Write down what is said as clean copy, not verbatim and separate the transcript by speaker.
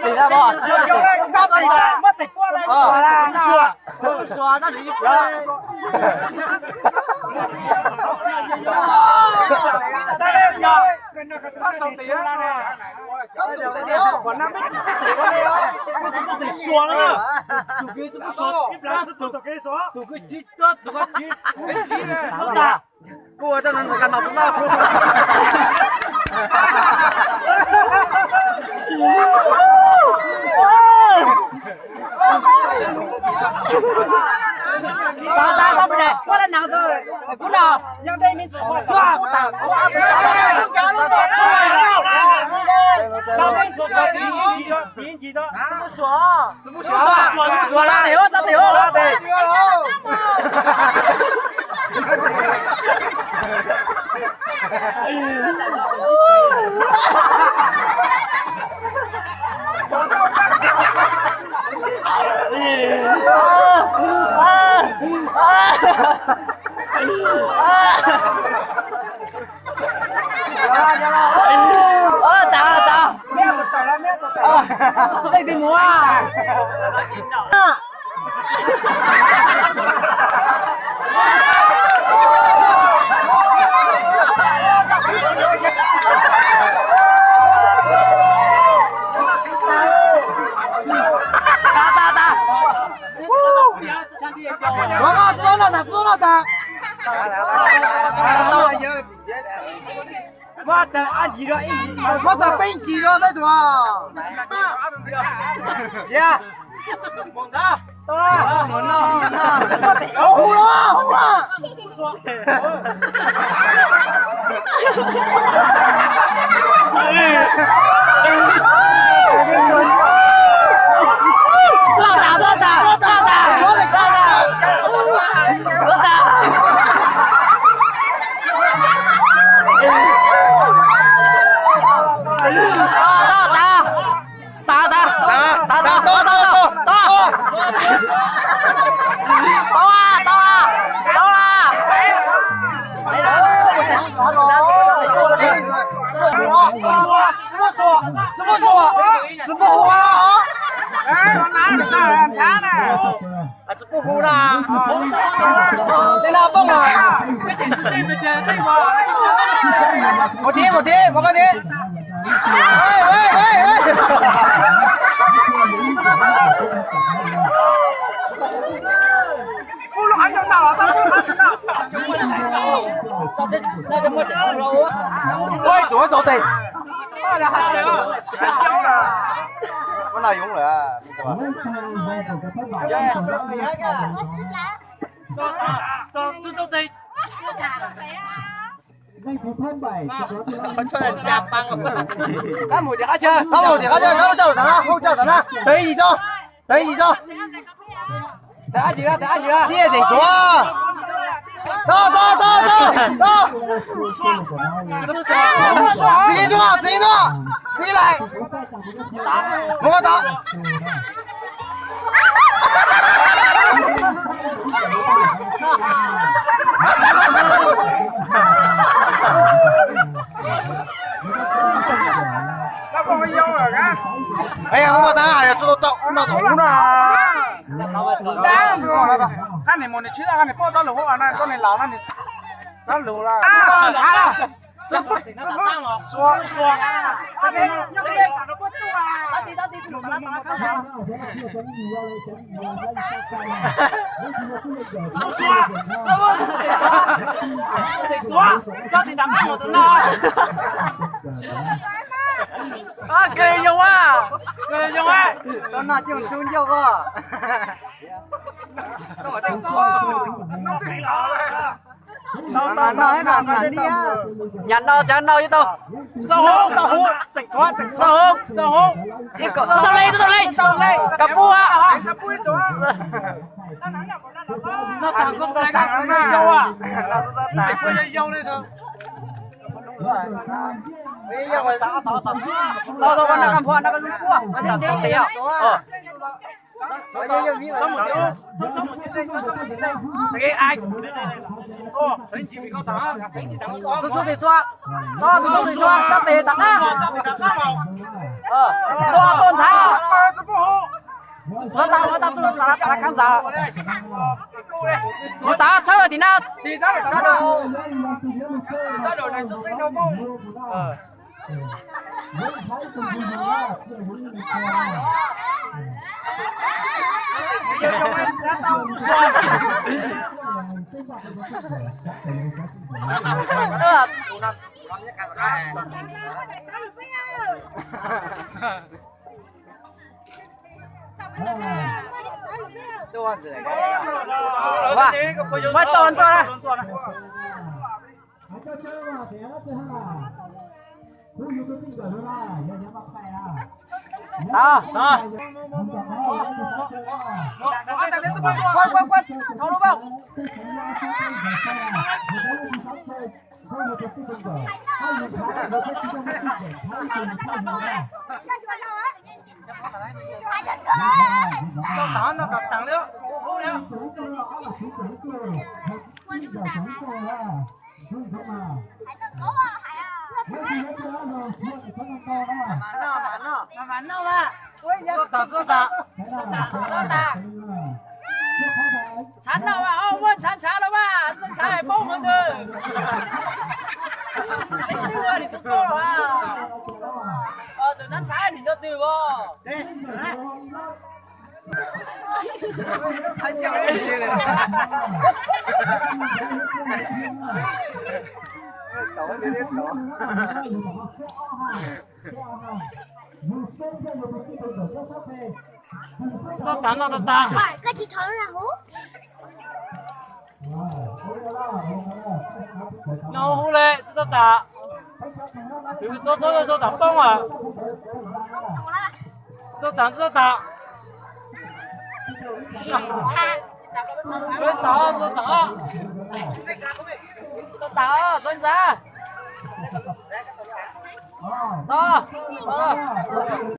Speaker 1: tỷ ra bỏ mất tịch qua đây xóa nó đi còn năm mét xóa nữa tụi cái chít đó tụi cái chít này cua cho nên cần học nó ta bây giờ qua đây nào rồi cú nào yang đây mình chua của ta biến gì đó xóa ra tiểu đây thì mua我等按几个，我等背几个那种。呀，猛的，到了，猛的，红了，红了。怎么活啊？哎，我哪里在查呢？啊，这不活啦！你哪蹦啊？一定是这边的对吧？我听，我跟你。喂！不还想打？在这么整了喂，多走地。có nào dùng nữa cho đây cho nên chạm băng cá mùi thì cá chơi không thì cá chơi nó chơi thằng nó thấy gì cho thấy gì ra đi để chúa đó自己来我打哎呀，我等下要知道找那头呢。看你摸你去了，看你抱到路啊，那说你老那你那路了。这不说，这边打得不住啊！到底怎么了？到底打我的呢？啊，给用啊！那就抽掉个。我这弄对了。Nó nói đi á. Nhắn đâu chán đâu chứ đâu. Tao hú. Tao hú. Đi cậu tao lên. Cặp bu á. Nó tao không phải cái dâu à. Nó có dâu đây sao? Bây giờ tao con nó cầm phun nó có lúc cua. Nó đi đi. cái ai xuất xuất thì xoa to xuất xuất thì xoa chắc thì tặng á to tôn sao nó tao là khán giả nó ta chơi thì nó đồ này tôi thấy đâu không mới tồn cho đây đó quên thôi đúng không cho nó cặp tặng nữa bạn đâu mà sẵn đâu mà ông muốn sẵn đâu mà sẵn sai bông hơn được tính đưa thì tôi rồi rồi sẵn sai thì nó từ vô nó tặng
Speaker 2: cái chị thở ra hú
Speaker 1: nó hú lệ tôi tặng tôi tặng bông à tôi tặng tôi tặng doanh ra to